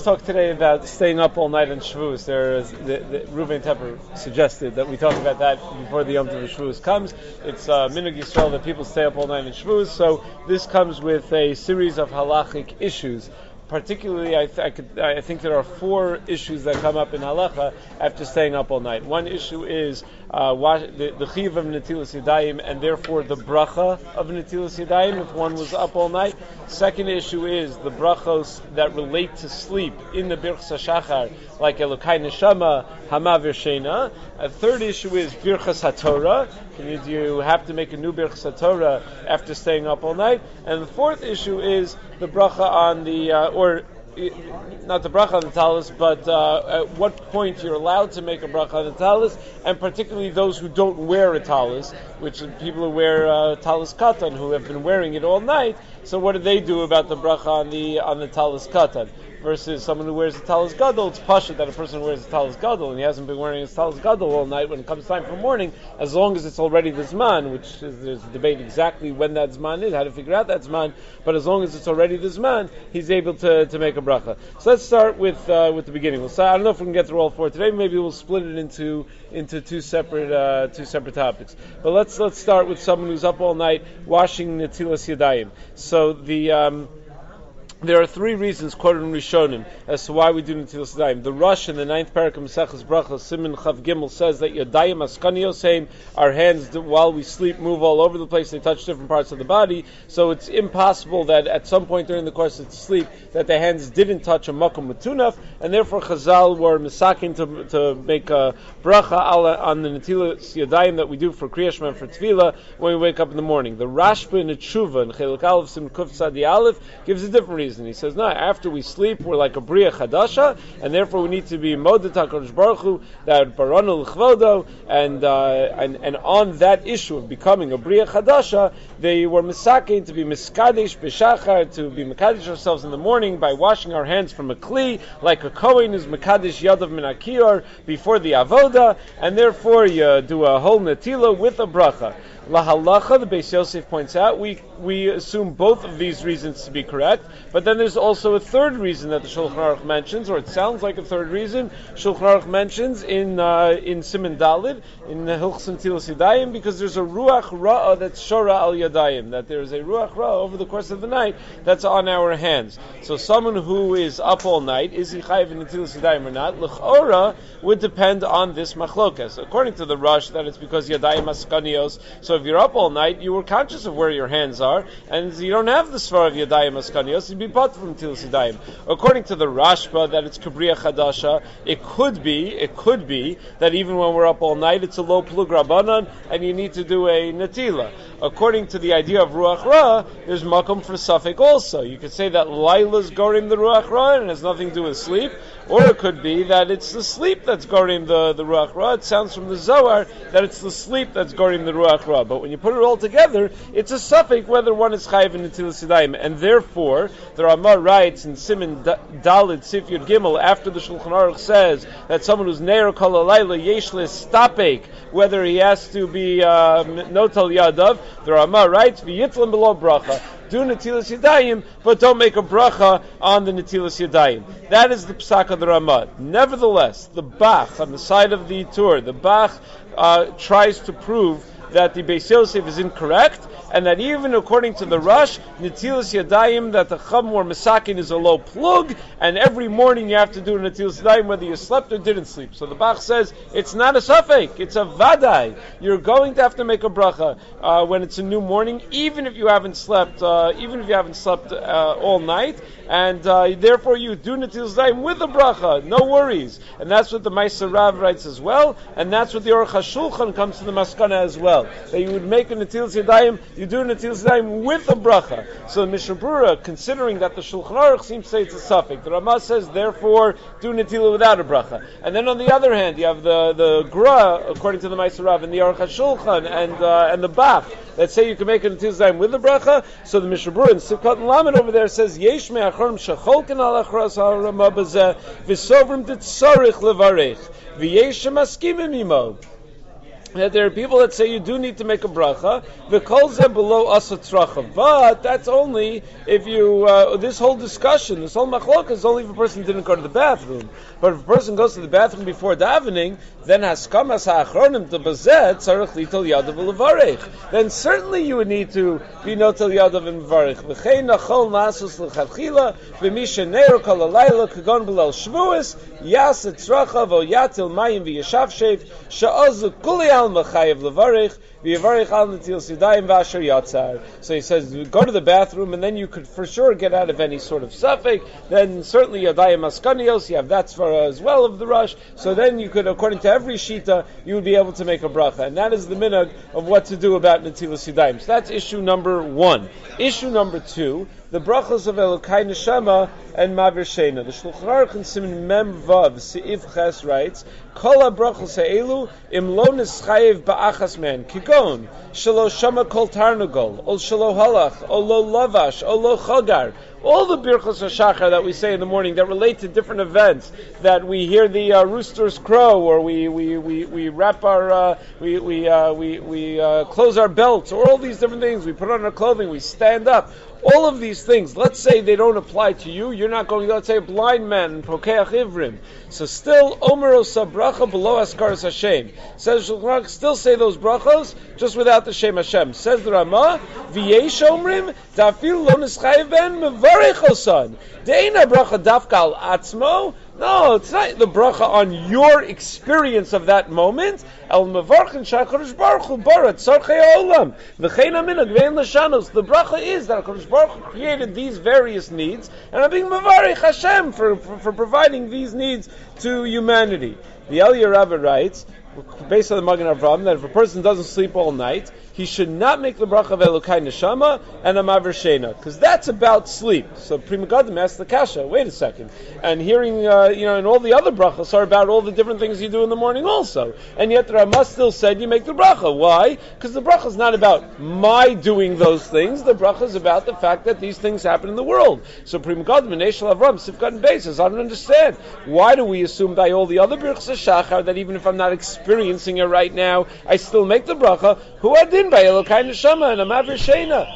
Let's talk today about staying up all night on Shavuos. Reuven Tepper suggested that we talk about that before the Yom Tov of Shavuos comes. It's Minhag Yisrael that people stay up all night on Shavuos, so this comes with a series of halachic issues. Particularly, I think there are 4 issues that come up in halacha after staying up all night. One issue is the chiv of Netilas Yadayim, and therefore the bracha of Netilas Yadayim if one was up all night. Second issue is the brachos that relate to sleep in the Birchos Hashachar, like Elokai Neshama, Hama V'Shena. A third issue is Birchos Hashachar. You have to make a new Birchos Hashachar after staying up all night. And the fourth issue is the bracha on the, not the bracha on the talis, but at what point you're allowed to make a bracha on the talis, and particularly those who don't wear a talis, which are people who wear talis katan, who have been wearing it all night. So what do they do about the bracha on the talis katan? Versus someone who wears a talis gadol, it's pasha that a person who wears a talis gadol and he hasn't been wearing his talis gadol all night. When it comes time for morning, as long as it's already the zman, which is, there's a debate exactly when that zman is, how to figure out that zman, but as long as it's already the zman, he's able to make a bracha. So let's start with the beginning. I don't know if we can get through all 4 today. Maybe we'll split it into two separate topics. But let's start with someone who's up all night washing Netilas Yadayim. So there are 3 reasons quoted in Rishonim as to why we do Netilas Yadayim. The Rosh in the 9th parak of Maseches Brachos, Siman Chav Gimel, says that Yadayim Askanios, our hands while we sleep move all over the place. They touch different parts of the body. So it's impossible that at some point during the course of sleep that the hands didn't touch a makom matunaf, and therefore Chazal were misakin to make a bracha on the Netilas Yadayim that we do for Kriya Shema and for Tefillah when we wake up in the morning. The Rashba in the Tshuva in Chelek Aleph Sim Kuf Tzadi Aleph gives a different reason. He says, no, after we sleep, we're like a Bria Chadasha, and therefore we need to be Modet HaKadosh Baruch Hu, that Baranu L'Chvodo, and on that issue of becoming a Bria Chadasha, they were misakein to be miskadesh b'shachar, to be mikadesh ourselves in the morning by washing our hands from a kli, like a kohen is mikadesh yadav min akiyar before the avoda, and therefore you do a whole netila with a bracha. La Halacha, the Beis Yosef points out, we assume both of these reasons to be correct, but then there's also a third reason that the Shulchan Aruch mentions, or it sounds like a third reason, Shulchan Aruch mentions in Siman Dalid, in Hilchos Netilas Yadayim, because there's a Ruach Ra'ah that's Shora al Yadayim, that there's a Ruach Ra'ah over the course of the night that's on our hands. So someone who is up all night, is he chayiv in Netilas Yadayim or not? L'chora would depend on this machlokas. According to the Rosh, that it's because Yadayim Askanios, so if you're up all night, you were conscious of where your hands are, and you don't have the svar of Yadayim Askanios, you'd be bought from Netilas Yadayim. According to the Rashba, that it's Kabriya Chadasha, it could be that even when we're up all night, it's a low plug Rabbanan, and you need to do a Netila. According to the idea of Ruach Ra, there's Makom for Safek also. You could say that Laila's gorim the Ruach Ra, and it has nothing to do with sleep, or it could be that it's the sleep that's gorim the Ruach Ra. It sounds from the Zohar that it's the sleep that's gorim the Ruach Ra. But when you put it all together, it's a suffix whether one is chayiv in Netilas Yadayim. And therefore, the Ramah writes in Siman Dalid Sif Yud Gimel, after the Shulchan Aruch says that someone who's neir kol halayla yesh lestapek, whether he has to be notal yadav, the Ramah writes v'yitlam below bracha. Do Netilas Yadayim, but don't make a bracha on the Netilas Yadayim. That is the psak of the Ramah. Nevertheless, the Bach, on the side of the Tur, the Bach tries to prove that the Beis Yosef is incorrect, and that even according to the Rosh, Netilas Yadayim, that the Chum or Mesakin is a low plug, and every morning you have to do Netilas Yadayim whether you slept or didn't sleep. So the Bach says, it's not a Safek, it's a Vadai. You're going to have to make a bracha when it's a new morning, even if you haven't slept all night, and therefore you do Netilas Yadayim with a bracha, no worries. And that's what the Ma'aser Rav writes as well, and that's what the Aruch HaShulchan comes to the Maskana as well. That you would make a Netilas Yadayim, you do a Netilas Yadayim with a bracha. So the Mishnah Berurah, considering that the Shulchan Aruch seems to say it's a suffix, the Ramah says, therefore, do Netila without a bracha. And then on the other hand, you have the Gra, according to the Ma'aser Rav, and the Aruch HaShulchan, and the Bach, that say you can make a Netilas Yadayim with a bracha. So the Mishnah Berurah in Sivkot and Lamed over there says, Yesh me'achorim shecholken al achras ha'ramah bazeh, v'sovrim ditzarich levarech, v'yesh maskimim imo. that there are people that say you do need to make a bracha, v'kol below asatracha. But that's only if you, this whole discussion, this whole machlok is only if a person didn't go to the bathroom. But if a person goes to the bathroom before davening, then haskamas ha'achronim to bazet tzarich litel yadav v'levarech. Then certainly you would need to be notel yadav and v'varech. V'chein nachol nasus l'chadchila, v'misha neir kol alayla kagon b'lel shvuas, yas etzracha v'yatil mayim v'yashav shev, sha'ozu kuli Machayev levarich v'yavarich al Netilas Yadayim v'asher yatzar. So he says, go to the bathroom, and then you could for sure get out of any sort of suffix. Then certainly Yadayim askanios, you have that svara as well of the rush. So then you could, according to every shita, you would be able to make a bracha, and that is the minhag of what to do about Netilas Yadayim. So that's issue number 1. Issue number 2. The brachos of Elokai Neshama and Mavir Sheina. The Shulchan Aruch in Siman Mem Vav Seif Ches writes, Kol ha-brachos ha'elu im lo nischayev ba'achas man kigon shelo shama kol tarnagol ol shelo halach ol lo lavash ol lo chagar. All the Birchos Hashachar that we say in the morning that relate to different events, that we hear the roosters crow, or we wrap our we close our belts, or all these different things. We put on our clothing, we stand up. All of these things, let's say they don't apply to you. You're not going, let's say, a blind man, Pokeach Ivrim. So still, Omer Osa Bracha below Askaras Hashem. Says Shulchan Aruch, still say those brachos, just without the Shem Hashem. Says the Ramah, V'yesh Omrim, Dafil lo nischayev ben mevarech osan. Deina bracha dafka al atzmo. No, it's not the bracha on your experience of that moment. El mevarchen sha'Hakadosh Baruch Hu bara tzarchei ha'olam v'chein haminhag ve'en l'shanos. The bracha is that HaKadosh Baruch Hu created these various needs, and I'm being mevarech Hashem for providing these needs to humanity. The Eliyah Rabbah writes, based on the Magen Avraham, that if a person doesn't sleep all night, he should not make the bracha of Elokai Neshama and a Mavir Sheina, because that's about sleep. So Pri Megadim asked the Kasha, wait a second, and hearing, and all the other brachas are about all the different things you do in the morning also. And yet the Ramah still said you make the bracha. Why? Because the bracha is not about my doing those things. The bracha is about the fact that these things happen in the world. So Pri Megadim and Eshel Avram, Sifkat and Beis, I don't understand. Why do we assume by all the other Birchos Hashachar that even if I'm not experiencing it right now, I still make the bracha? Who adin by Elokai Neshama and a Mavir Sheina?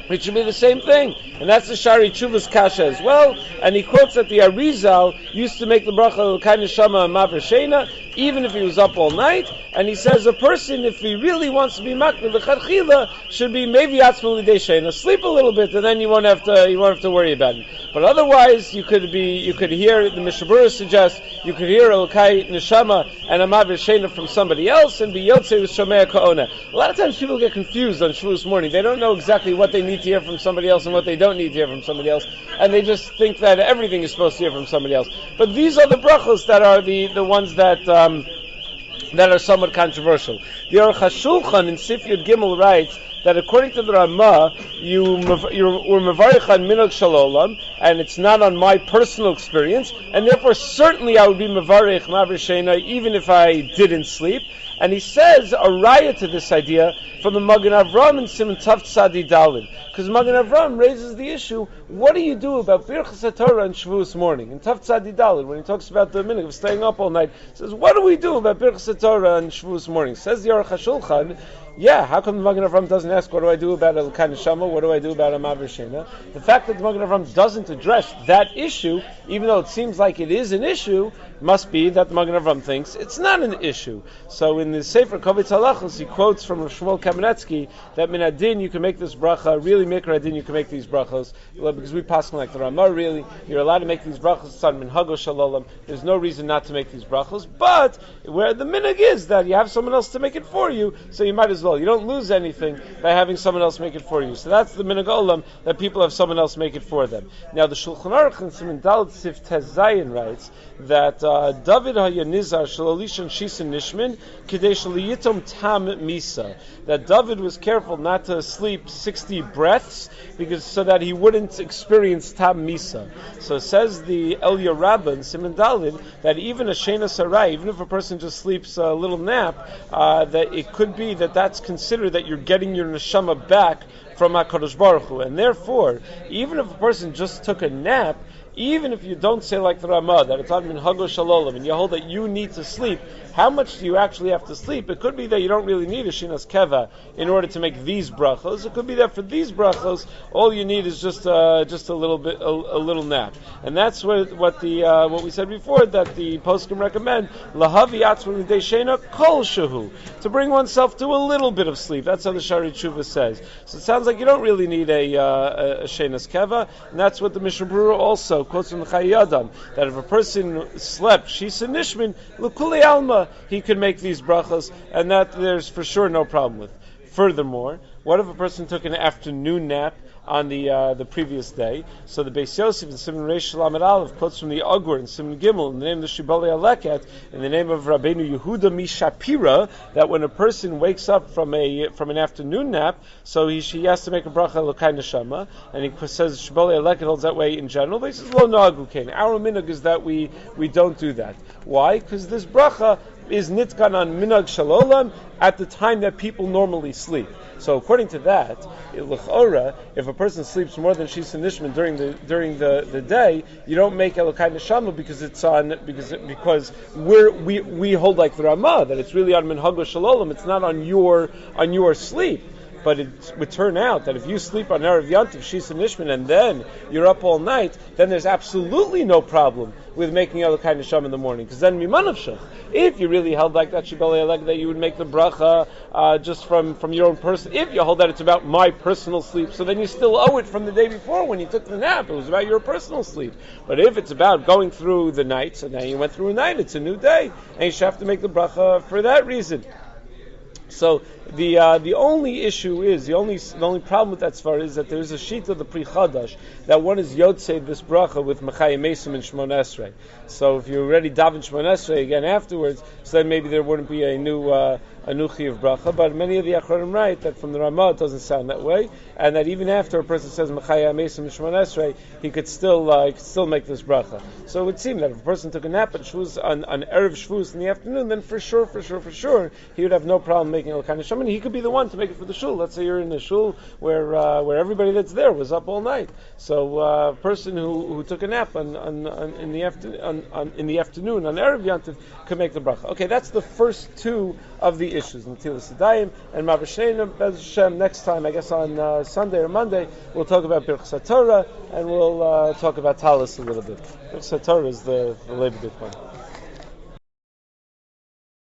It should be the same thing. And that's the Shari Tshuva's Kasha as well. And he quotes that the Arizal used to make the bracha Elokai Neshama and Mavir Sheina, even if he was up all night. And he says a person, if he really wants to be makbid l'chadchila, should be maybe atzma l'idei sheina, sleep a little bit, and then you won't have to worry about it. But otherwise, you could hear the Mishabura suggests you could hear Elokai Neshama and a Mavir Sheina from somebody else, and be yotzei with shomea ka'ona. A lot of times people get confused on Shavuos morning. They don't know exactly what they need to hear from somebody else and what they don't need to hear from somebody else, and they just think that everything is supposed to hear from somebody else. But these are the brachos that are the ones that are somewhat controversial. The Aruch HaShulchan in Sif Yud Gimel writes that according to the Ramah, you're mevarich on minhag shalolam, and it's not on my personal experience, and therefore certainly I would be mevarich Mavir Sheina even if I didn't sleep. And he says a raya to this idea from the Magen Avraham and Siman Tav Tzadi Dalid, because Magen Avraham raises the issue: what do you do about Birchos Torah and Shavuos morning? In Tav Tzadi Dalid, when he talks about the minhag of staying up all night, he says, what do we do about Birchos Torah and Shavuos morning? Says the Aruch HaShulchan, how come the Magen Avraham doesn't ask, what do I do about Elokai Neshama? What do I do about a Mavir Sheina? The fact that the Magen Avraham doesn't address that issue, even though it seems like it is an issue, must be that the Magen Avraham thinks it's not an issue. So in the Sefer Kovitz Halachos, he quotes from Shmuel Kamenetsky that min adin you can make this bracha, really mikra adin you can make these brachos, because we pass like the Ramah, really, you're allowed to make these brachos, it's on minhago shalolam, there's no reason not to make these brachos, but where the minhag is that you have someone else to make it for you, so you might as well. You don't lose anything by having someone else make it for you. So that's the minhag olam, that people have someone else make it for them. Now the Shulchan Aruch in Siman Daled Sif Tez Zayin writes that David hayanizar shalolishan shisin nishmin kidei shaliyitom tam misa. That David was careful not to sleep 60 breaths so that he wouldn't experience tam misa. So says the Eliyah Rabbah in Siman Daled that even a sheina sarai, even if a person just sleeps a little nap, that it could be that that's considered that you're getting your neshama back from HaKadosh Baruch Hu. And therefore, even if a person just took a nap, even if you don't say like the Ramah, that it's on minhago shalolam, and you hold that you need to sleep, how much do you actually have to sleep? It could be that you don't really need a shinas keva in order to make these brachos. It could be that for these brachos, all you need is just a little bit, a little nap. And that's what we said before, that the poskim recommend lahavi atzma l'dei shena kol shehu, to bring oneself to a little bit of sleep. That's how the Shari Tshuva says. So it sounds like you don't really need a shenas keva, and that's what the Mishnah Berurah also quotes from the Chayei, that if a person slept shisa nishmin l'kulei alma, he could make these brachos, and that there's for sure no problem with. Furthermore, what if a person took an afternoon nap on the previous day? So the Beis Yosef and Simon Reish Lamed Aleph quotes from the Agur and Simon Gimel in the name of the Shibalei Aleket, in the name of Rabbeinu Yehuda Mishapira, that when a person wakes up from an afternoon nap, so he has to make a bracha Elokai Neshama, and he says Shibalei Aleket holds that way in general, but he says Lo Noagu Kain. Our minhag is that we don't do that. Why? Because this bracha is nitkan on minhag shalolam at the time that people normally sleep. So according to that, l'chora, if a person sleeps more than shisa nishman during the day, you don't make elokai neshama because we hold like the Ramah, that it's really on minhago shalolam. It's not on your sleep. But it would turn out that if you sleep on Erev Yantiv, Shisa Nishman, and then you're up all night, then there's absolutely no problem with making Elokai Neshama in the morning. Because then Mimanavshach, if you really held like that Shibalei Aleket, that you would make the bracha just from your own person, if you hold that it's about my personal sleep, so then you still owe it from the day before when you took the nap. It was about your personal sleep. But if it's about going through the night, so now you went through a night, it's a new day, and you should have to make the bracha for that reason. So the only issue is the only problem with that svara is that there is a sheet of the Pri Chadash that one is yotzei this bracha with Mechayim Mesim and Shmon Esrei. So if you already daven Shmon Esrei again afterwards, so then maybe there wouldn't be a new chiyuv bracha. But many of the Achronim write that from the Ramah it doesn't sound that way, and that even after a person says Mechayim Mesim and Shmon Esrei, he could still make this bracha. So it would seem that if a person took a nap at Shvuz on Erev Shvuz in the afternoon, then for sure he would have no problem making a kind of shaman. He could be the one to make it for the shul. Let's say you're in a shul where everybody that's there was up all night. So a person who took a nap in the afternoon on Erev Yantiv could make the bracha. Okay, that's the first two of the issues, Netilas Yadayim and Mavashena. Bez Hashem, next time, I guess on Sunday or Monday, we'll talk about Birchos Hashachar and we'll talk about Talis a little bit. Birchos Hashachar is the Leibovitch one.